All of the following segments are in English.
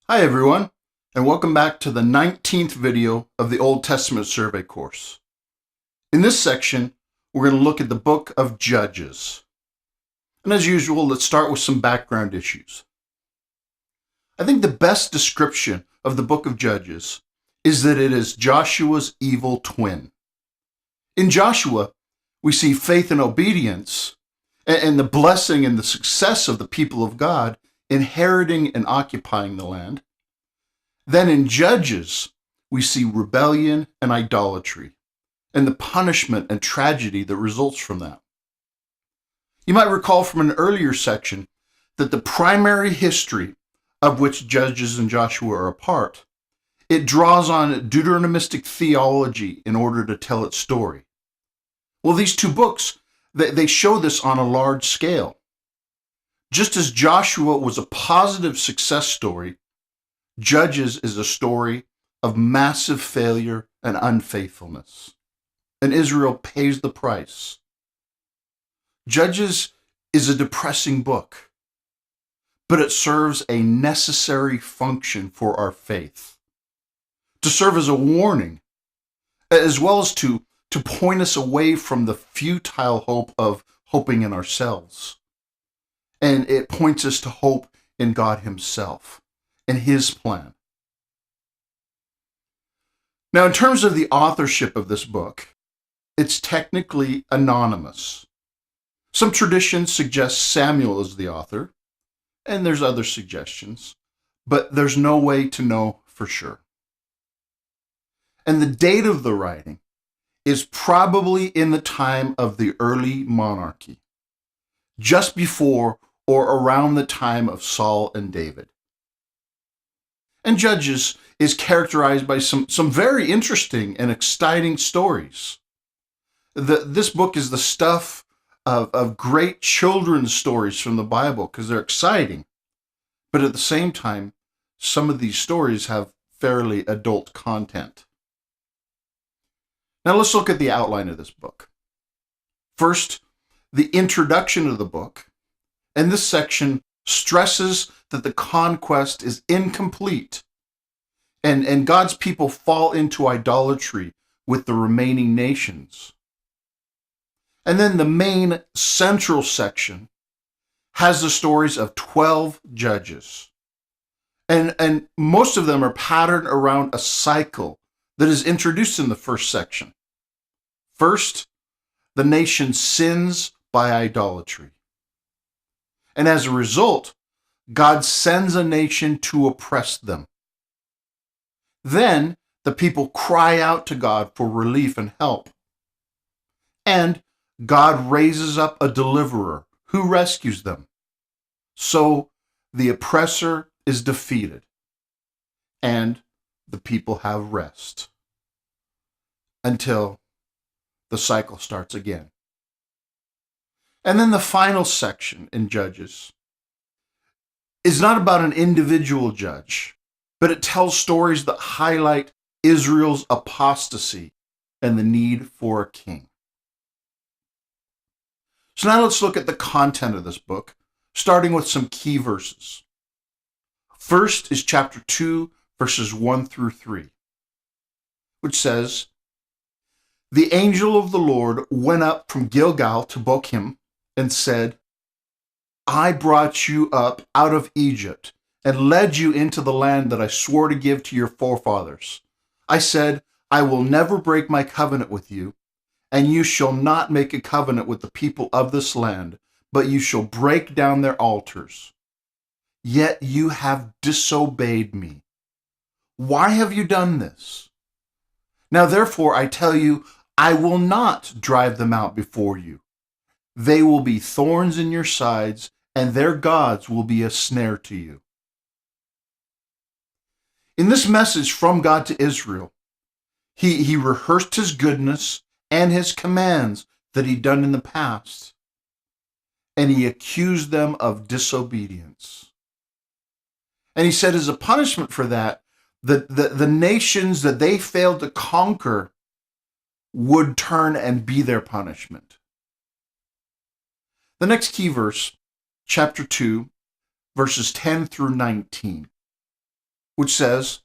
Hi everyone, and welcome back to the 19th video of the Old Testament survey course. In this section, we're going to look at the book of Judges. And as usual, let's start with some background issues. I think the best description of the book of Judges is that it is Joshua's evil twin. In Joshua, we see faith and obedience and the blessing and the success of the people of God inheriting and occupying the land. Then in Judges, we see rebellion and idolatry, and the punishment and tragedy that results from that. You might recall from an earlier section that the primary history of which Judges and Joshua are a part, it draws on Deuteronomistic theology in order to tell its story. Well, these two books, they show this on a large scale. Just as Joshua was a positive success story, Judges is a story of massive failure and unfaithfulness, and Israel pays the price. Judges is a depressing book, but it serves a necessary function for our faith, to serve as a warning, as well as to point us away from the futile hope of hoping in ourselves. And it points us to hope in God Himself and His plan. Now, in terms of the authorship of this book, it's technically anonymous. Some traditions suggest Samuel is the author, and there's other suggestions, but there's no way to know for sure. And the date of the writing is probably in the time of the early monarchy, just before or around the time of Saul and David. And Judges is characterized by some very interesting and exciting stories. This book is the stuff of great children's stories from the Bible because they're exciting. But at the same time, some of these stories have fairly adult content. Now let's look at the outline of this book. First, the introduction of the book. And this section stresses that the conquest is incomplete and God's people fall into idolatry with the remaining nations. And then the main central section has the stories of 12 judges. And most of them are patterned around a cycle that is introduced in the first section. First, the nation sins by idolatry. And as a result, God sends a nation to oppress them. Then the people cry out to God for relief and help. And God raises up a deliverer who rescues them. So the oppressor is defeated, and the people have rest until the cycle starts again. And then the final section in Judges is not about an individual judge, but it tells stories that highlight Israel's apostasy and the need for a king. So now let's look at the content of this book, starting with some key verses. First is chapter 2, verses 1 through 3, which says, "The angel of the Lord went up from Gilgal to Bochim and said, I brought you up out of Egypt and led you into the land that I swore to give to your forefathers. I said, I will never break my covenant with you, and you shall not make a covenant with the people of this land, but you shall break down their altars. Yet you have disobeyed me. Why have you done this? Now therefore I tell you, I will not drive them out before you. They will be thorns in your sides, and their gods will be a snare to you." In this message from God to Israel, he rehearsed his goodness and his commands that he'd done in the past, and he accused them of disobedience. And he said as a punishment for that, the nations that they failed to conquer would turn and be their punishment. The next key verse, chapter 2, verses 10 through 19. which says,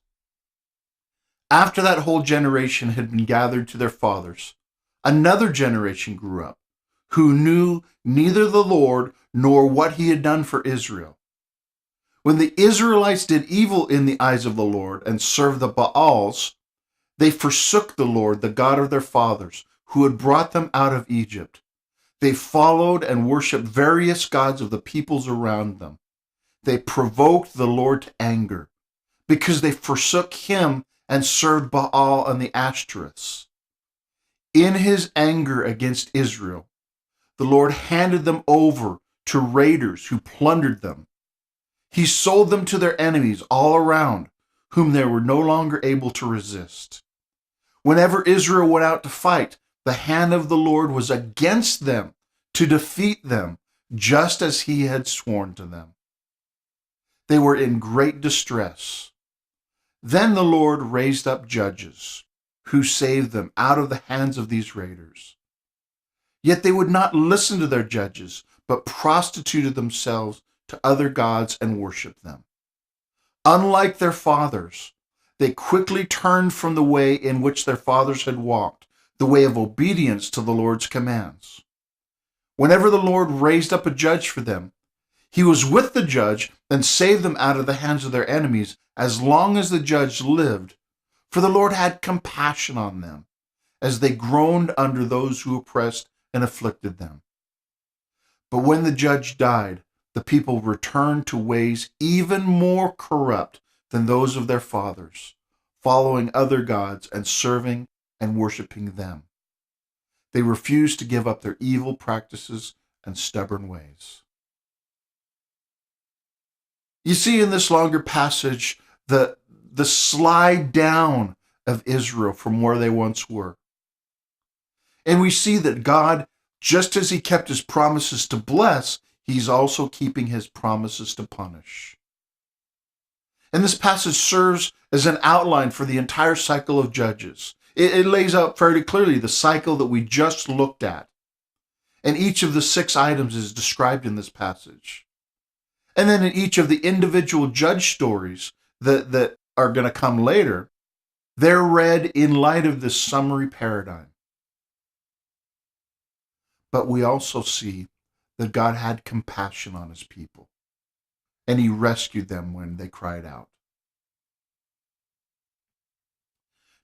"After that whole generation had been gathered to their fathers, another generation grew up, who knew neither the Lord nor what he had done for Israel. When the Israelites did evil in the eyes of the Lord and served the Baals, they forsook the Lord, the God of their fathers, who had brought them out of Egypt. They followed and worshiped various gods of the peoples around them. They provoked the Lord to anger, because they forsook him and served Baal and the Ashtoreths. In his anger against Israel, the Lord handed them over to raiders who plundered them. He sold them to their enemies all around, whom they were no longer able to resist. Whenever Israel went out to fight, the hand of the Lord was against them to defeat them, just as he had sworn to them. They were in great distress. Then the Lord raised up judges, who saved them out of the hands of these raiders. Yet they would not listen to their judges, but prostituted themselves to other gods and worshiped them. Unlike their fathers, they quickly turned from the way in which their fathers had walked, the way of obedience to the Lord's commands. Whenever the Lord raised up a judge for them, he was with the judge and saved them out of the hands of their enemies as long as the judge lived, for the Lord had compassion on them, as they groaned under those who oppressed and afflicted them. But when the judge died, the people returned to ways even more corrupt than those of their fathers, following other gods and serving and worshiping them. They refused to give up their evil practices and stubborn ways." You see in this longer passage the slide down of Israel from where they once were. And we see that God, just as he kept his promises to bless, he's also keeping his promises to punish. And this passage serves as an outline for the entire cycle of Judges. It lays out fairly clearly the cycle that we just looked at. And each of the 6 items is described in this passage. And then in each of the individual judge stories that are going to come later, they're read in light of this summary paradigm. But we also see that God had compassion on his people, and he rescued them when they cried out.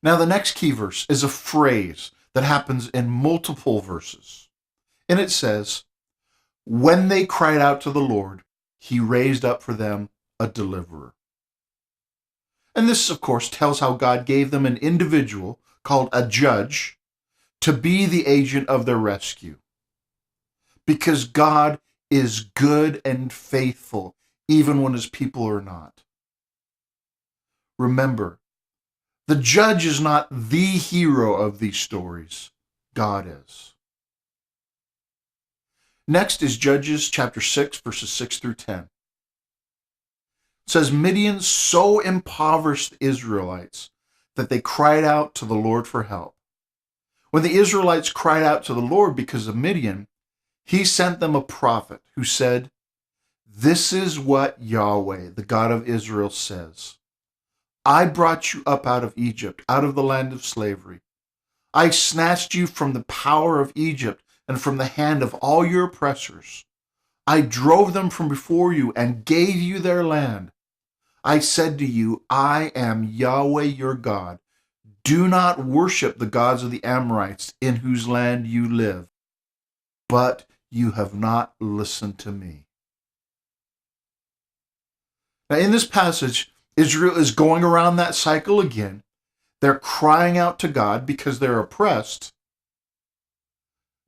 Now, the next key verse is a phrase that happens in multiple verses. And it says, "When they cried out to the Lord, he raised up for them a deliverer." And this, of course, tells how God gave them an individual called a judge to be the agent of their rescue. Because God is good and faithful, even when his people are not. Remember, the judge is not the hero of these stories. God is. Next is Judges chapter 6, verses 6 through 10. It says, "Midian so impoverished the Israelites that they cried out to the Lord for help. When the Israelites cried out to the Lord because of Midian, he sent them a prophet who said, 'This is what Yahweh, the God of Israel, says. I brought you up out of Egypt, out of the land of slavery. I snatched you from the power of Egypt and from the hand of all your oppressors. I drove them from before you and gave you their land. I said to you, I am Yahweh your God. Do not worship the gods of the Amorites in whose land you live. But you have not listened to me.'" Now, in this passage, Israel is going around that cycle again. They're crying out to God because they're oppressed.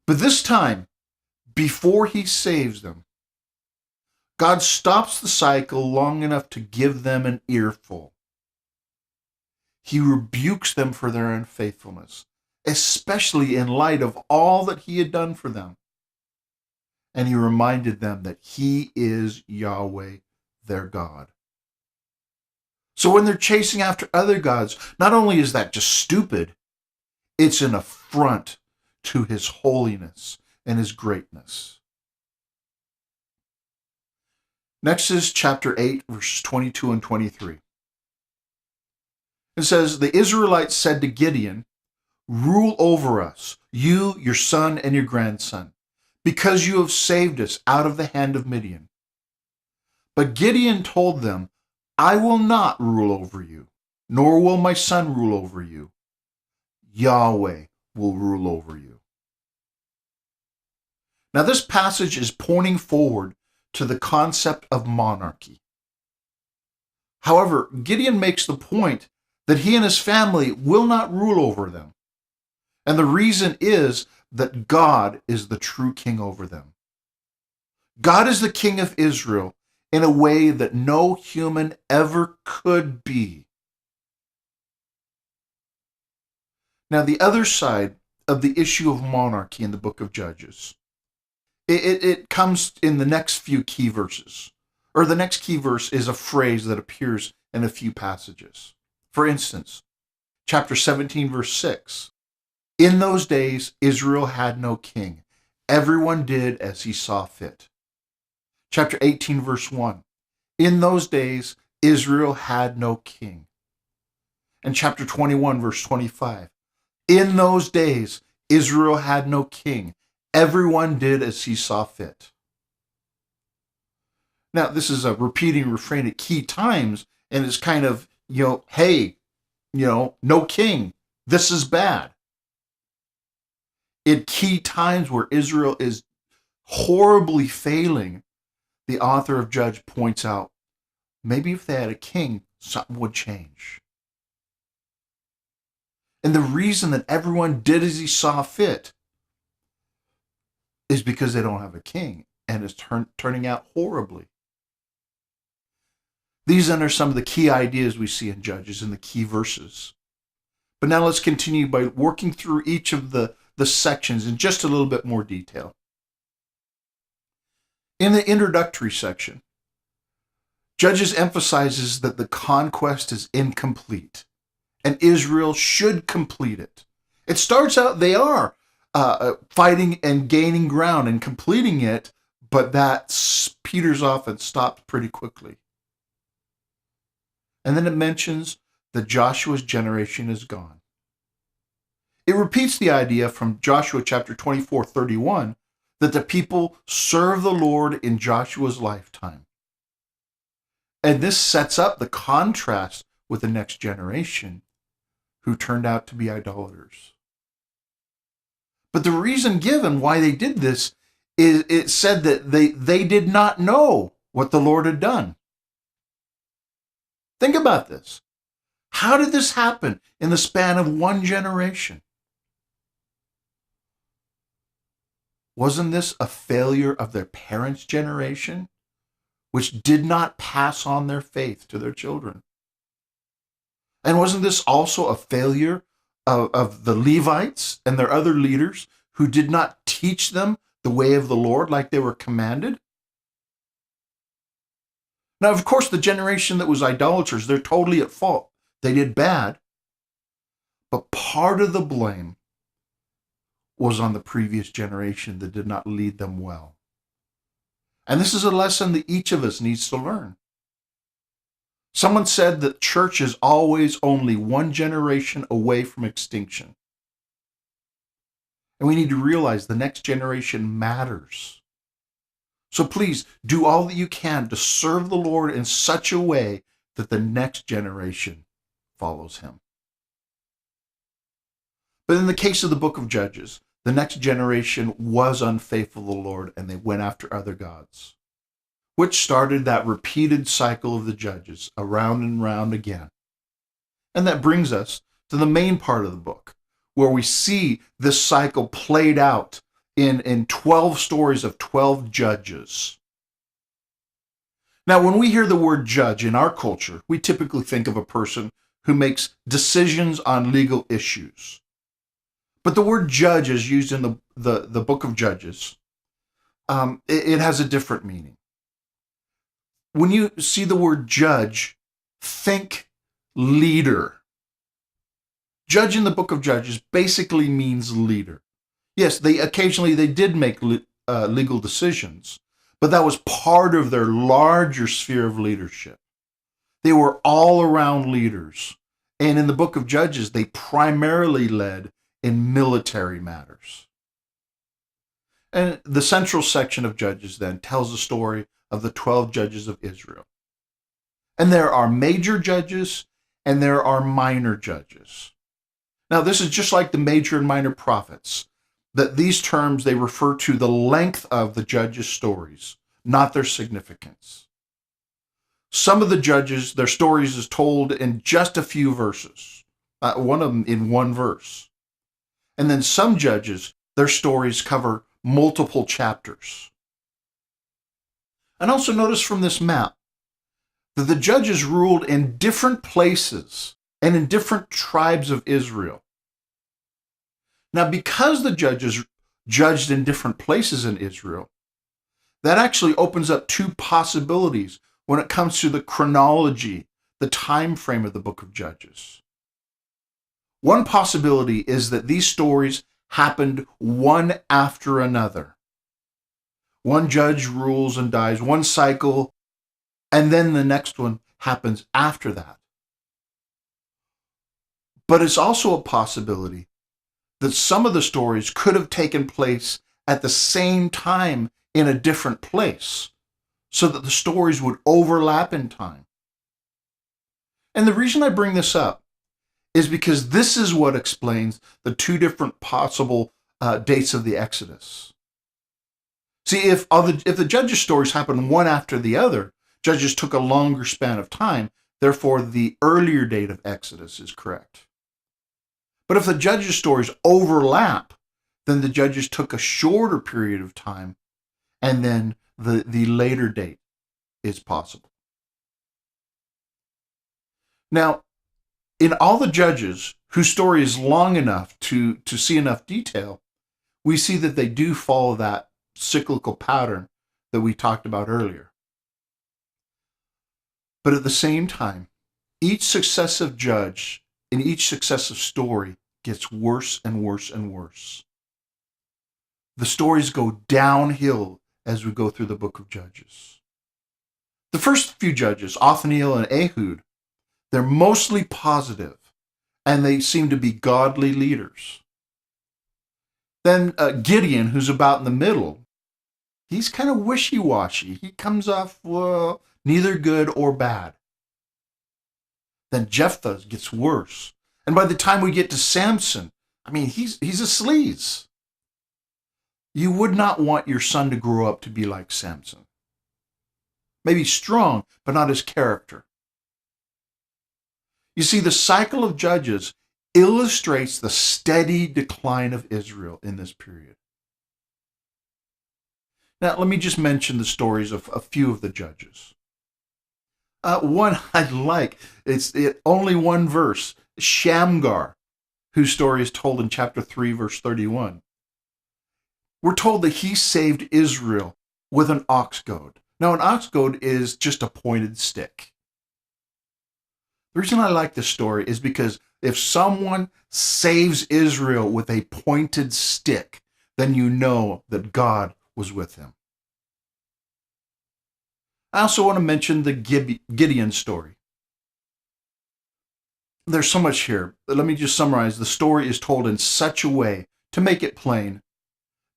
But this time, before he saves them, God stops the cycle long enough to give them an earful. He rebukes them for their unfaithfulness, especially in light of all that he had done for them. And he reminded them that he is Yahweh, their God. So when they're chasing after other gods, not only is that just stupid, it's an affront to his holiness and his greatness. Next is chapter 8, verses 22 and 23. It says, the Israelites said to Gideon, rule over us, you, your son, and your grandson, because you have saved us out of the hand of Midian. But Gideon told them, I will not rule over you, nor will my son rule over you. Yahweh will rule over you. Now, this passage is pointing forward to the concept of monarchy. However, Gideon makes the point that he and his family will not rule over them. And the reason is that God is the true king over them. God is the king of Israel in a way that no human ever could be. Now, the other side of the issue of monarchy in the book of Judges, it comes in the next few key verses. Or the next key verse is a phrase that appears in a few passages. For instance, chapter 17, verse 6. In those days, Israel had no king. Everyone did as he saw fit. Chapter 18, verse 1. In those days, Israel had no king. And chapter 21, verse 25. In those days, Israel had no king. Everyone did as he saw fit. Now, this is a repeating refrain at key times, and it's kind of, hey, no king. This is bad. At key times where Israel is horribly failing, the author of Judge points out, maybe if they had a king, something would change. And the reason that everyone did as he saw fit is because they don't have a king, and it's turning out horribly. These are some of the key ideas we see in Judges in the key verses. But now let's continue by working through each of the sections in just a little bit more detail. In the introductory section, Judges emphasizes that the conquest is incomplete, and Israel should complete it. It starts out they are fighting and gaining ground and completing it, but that peters off and stops pretty quickly. And then it mentions that Joshua's generation is gone. It repeats the idea from Joshua chapter 24:31 that the people serve the Lord in Joshua's lifetime. And this sets up the contrast with the next generation who turned out to be idolaters. But the reason given why they did this is it said that they did not know what the Lord had done. Think about this. How did this happen in the span of one generation? Wasn't this a failure of their parents' generation, which did not pass on their faith to their children? And wasn't this also a failure of the Levites and their other leaders who did not teach them the way of the Lord like they were commanded? Now, of course, the generation that was idolaters, they're totally at fault. They did bad. But part of the blame was on the previous generation that did not lead them well. And this is a lesson that each of us needs to learn. Someone said that church is always only one generation away from extinction. And we need to realize the next generation matters. So please do all that you can to serve the Lord in such a way that the next generation follows him. But in the case of the book of Judges, the next generation was unfaithful to the Lord and they went after other gods, which started that repeated cycle of the judges around and round again. And that brings us to the main part of the book, where we see this cycle played out in 12 stories of 12 judges. Now, when we hear the word judge in our culture, we typically think of a person who makes decisions on legal issues. But the word judge is used in the book of Judges. It has a different meaning. When you see the word judge, think leader. Judge in the book of Judges basically means leader. Yes, occasionally they did make legal decisions, but that was part of their larger sphere of leadership. They were all-around leaders, And in the book of Judges, they primarily led in military matters. And the central section of Judges then tells the story of the 12 judges of Israel. And there are major judges and there are minor judges. Now, this is just like the major and minor prophets, that these terms, they refer to the length of the judges' stories, not their significance. Some of the judges, their stories is told in just a few verses, one of them in one verse. And then some judges, their stories cover multiple chapters. And also notice from this map that the judges ruled in different places and in different tribes of Israel. Now, because the judges judged in different places in Israel, that actually opens up two possibilities when it comes to the chronology, the time frame of the book of Judges. One possibility is that these stories happened one after another. One judge rules and dies, one cycle, and then the next one happens after that. But it's also a possibility that some of the stories could have taken place at the same time in a different place, so that the stories would overlap in time. And the reason I bring this up is because this is what explains the two different possible dates of the Exodus. See, if the judges' stories happened one after the other, judges took a longer span of time, therefore the earlier date of Exodus is correct. But if the judges' stories overlap, then the judges took a shorter period of time, and then the later date is possible. Now, in all the judges whose story is long enough to see enough detail, we see that they do follow that cyclical pattern that we talked about earlier. But at the same time, each successive judge in each successive story gets worse and worse and worse. The stories go downhill as we go through the book of Judges. The first few judges, Othniel and Ehud, they're mostly positive, and they seem to be godly leaders. Then Gideon, who's about in the middle, he's kind of wishy-washy. He comes off, well, neither good or bad. Then Jephthah gets worse. And by the time we get to Samson, I mean, he's a sleaze. You would not want your son to grow up to be like Samson. Maybe strong, but not his character. You see, the cycle of Judges illustrates the steady decline of Israel in this period. Now, let me just mention the stories of a few of the judges. One I like, it's only one verse, Shamgar, whose story is told in chapter 3, verse 31. We're told that he saved Israel with an ox goad. Now, an ox goad is just a pointed stick. The reason I like this story is because if someone saves Israel with a pointed stick, then you know that God was with him. I also want to mention the Gideon story. There's so much here. Let me just summarize. The story is told in such a way to make it plain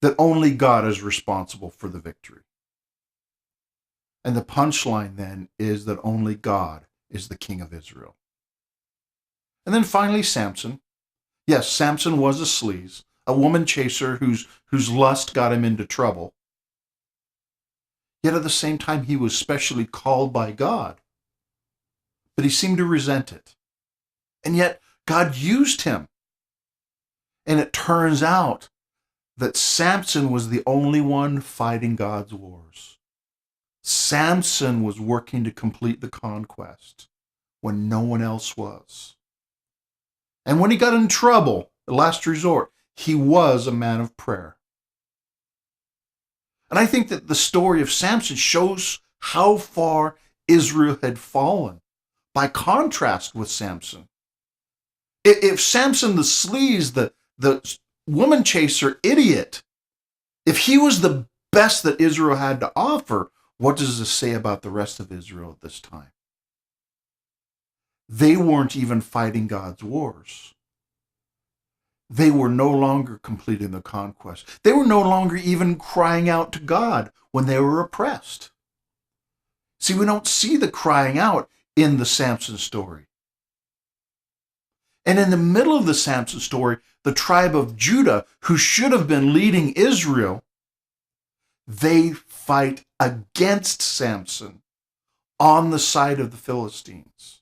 that only God is responsible for the victory. And the punchline then is that only God is the king of Israel. And then finally, Samson. Yes, Samson was a sleaze, a woman chaser whose lust got him into trouble. Yet at the same time, he was specially called by God. But he seemed to resent it. And yet, God used him. And it turns out that Samson was the only one fighting God's wars. Samson was working to complete the conquest when no one else was. And when he got in trouble, the last resort, he was a man of prayer. And I think that the story of Samson shows how far Israel had fallen by contrast with Samson. If Samson the sleaze, the woman chaser idiot, if he was the best that Israel had to offer, what does this say about the rest of Israel at this time? They weren't even fighting God's wars. They were no longer completing the conquest. They were no longer even crying out to God when they were oppressed. See, we don't see the crying out in the Samson story. And in the middle of the Samson story, the tribe of Judah, who should have been leading Israel, they fight against Samson on the side of the Philistines.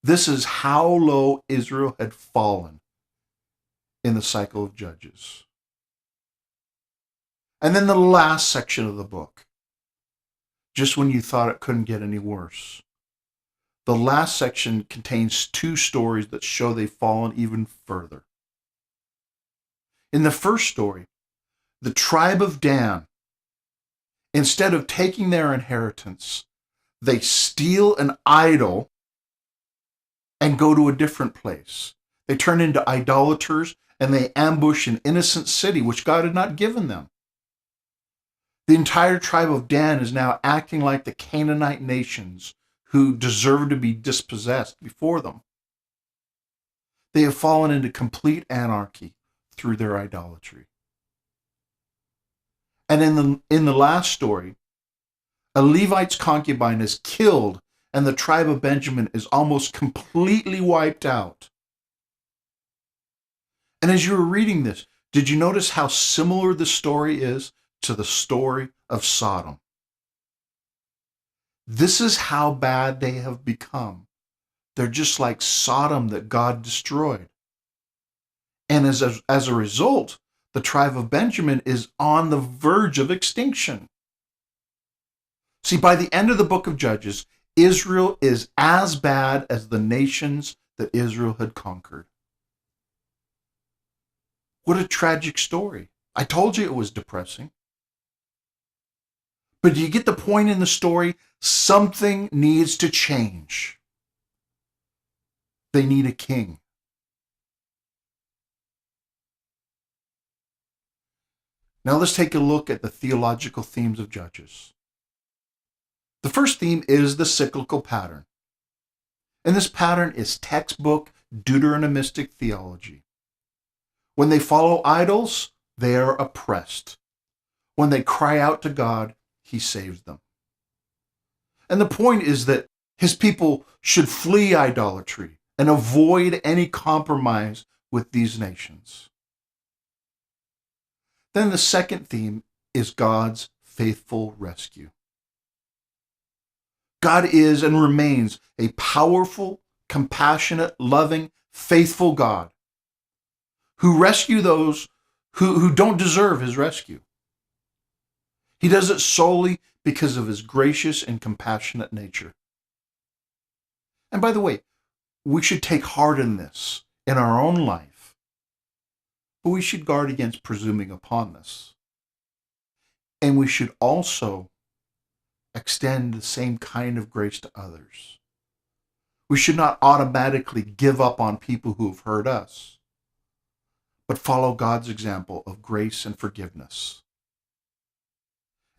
This is how low Israel had fallen in the cycle of Judges. And then the last section of the book, just when you thought it couldn't get any worse. The last section contains two stories that show they've fallen even further. In the first story, the tribe of Dan, instead of taking their inheritance, they steal an idol and go to a different place. They turn into idolaters and they ambush an innocent city which God had not given them. The entire tribe of Dan is now acting like the Canaanite nations who deserve to be dispossessed before them. They have fallen into complete anarchy through their idolatry. And in the last story, a Levite's concubine is killed and the tribe of Benjamin is almost completely wiped out. And as you were reading this, did you notice how similar the story is to the story of Sodom? This is how bad they have become. They're just like Sodom that God destroyed. And as a result, the tribe of Benjamin is on the verge of extinction. See, by the end of the book of Judges, Israel is as bad as the nations that Israel had conquered. What a tragic story. I told you it was depressing. But do you get the point in the story? Something needs to change. They need a king. Now let's take a look at the theological themes of Judges. The first theme is the cyclical pattern. And this pattern is textbook Deuteronomistic theology. When they follow idols, they are oppressed. When they cry out to God, He saves them. And the point is that His people should flee idolatry and avoid any compromise with these nations. Then the second theme is God's faithful rescue. God is and remains a powerful, compassionate, loving, faithful God who rescue those who don't deserve His rescue. He does it solely because of His gracious and compassionate nature. And by the way, we should take heart in this in our own life, but we should guard against presuming upon this. And we should also extend the same kind of grace to others. We should not automatically give up on people who have hurt us, but follow God's example of grace and forgiveness.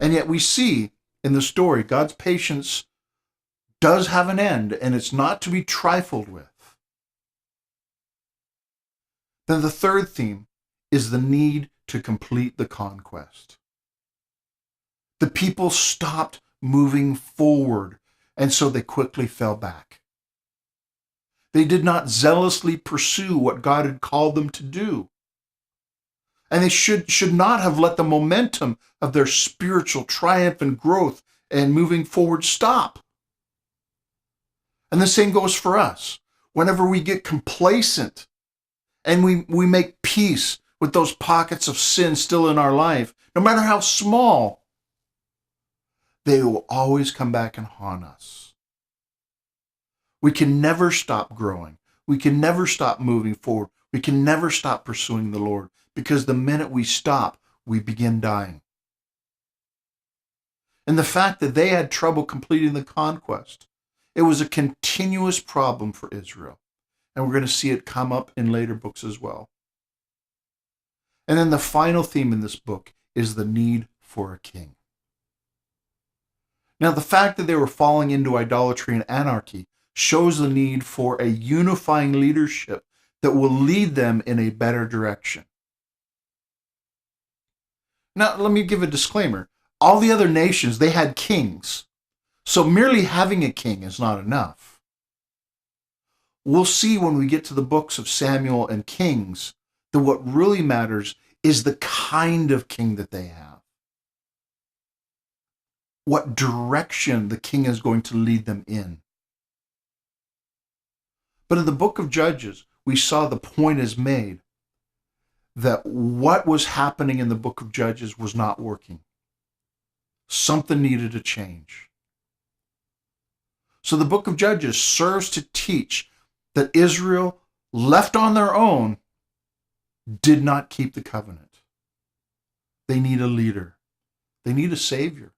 And yet we see in the story, God's patience does have an end, and it's not to be trifled with. Then the third theme is the need to complete the conquest. The people stopped moving forward, and so they quickly fell back. They did not zealously pursue what God had called them to do. And they should not have let the momentum of their spiritual triumph and growth and moving forward stop. And the same goes for us. Whenever we get complacent and we make peace with those pockets of sin still in our life, no matter how small, they will always come back and haunt us. We can never stop growing. We can never stop moving forward. We can never stop pursuing the Lord, because the minute we stop, we begin dying. And the fact that they had trouble completing the conquest, it was a continuous problem for Israel. And we're going to see it come up in later books as well. And then the final theme in this book is the need for a king. Now, the fact that they were falling into idolatry and anarchy shows the need for a unifying leadership that will lead them in a better direction. Now, let me give a disclaimer. All the other nations, they had kings. So merely having a king is not enough. We'll see when we get to the books of Samuel and Kings that what really matters is the kind of king that they have. What direction the king is going to lead them in. But in the book of Judges, we saw the point is made that what was happening in the book of Judges was not working. Something needed to change. So the book of Judges serves to teach that Israel, left on their own, did not keep the covenant. They need a leader. They need a savior.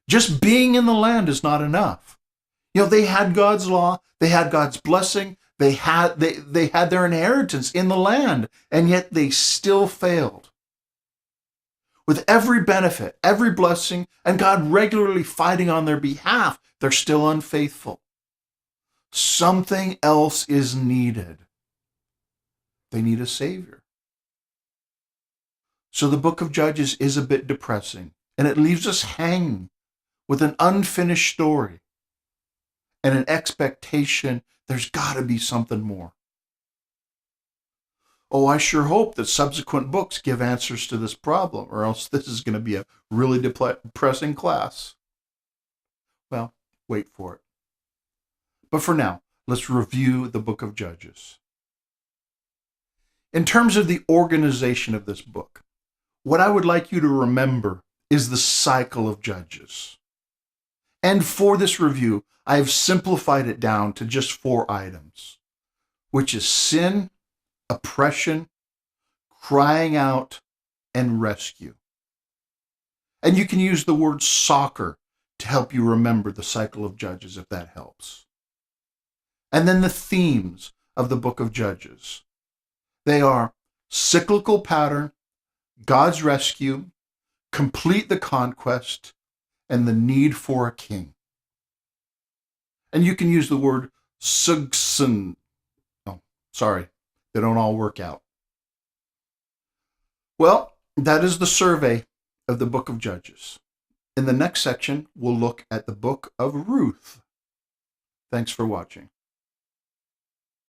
Just being in the land is not enough. They had God's law, they had God's blessing, they had their inheritance in the land, and yet they still failed. With every benefit, every blessing, and God regularly fighting on their behalf, they're still unfaithful. Something else is needed. They need a savior. So the book of Judges is a bit depressing, and it leaves us hanging with an unfinished story and an expectation there's got to be something more. Oh, I sure hope that subsequent books give answers to this problem, or else this is going to be a really depressing class. Well, wait for it. But for now, let's review the book of Judges. In terms of the organization of this book, what I would like you to remember is the cycle of Judges. And for this review, I have simplified it down to just 4 items, which is sin, oppression, crying out, and rescue. And you can use the word soccer to help you remember the cycle of Judges, if that helps. And then the themes of the book of Judges. They are cyclical pattern, God's rescue, complete the conquest, and the need for a king. And you can use the word sugsun. Oh, sorry, they don't all work out. Well, that is the survey of the book of Judges. In the next section, we'll look at the book of Ruth. Thanks for watching.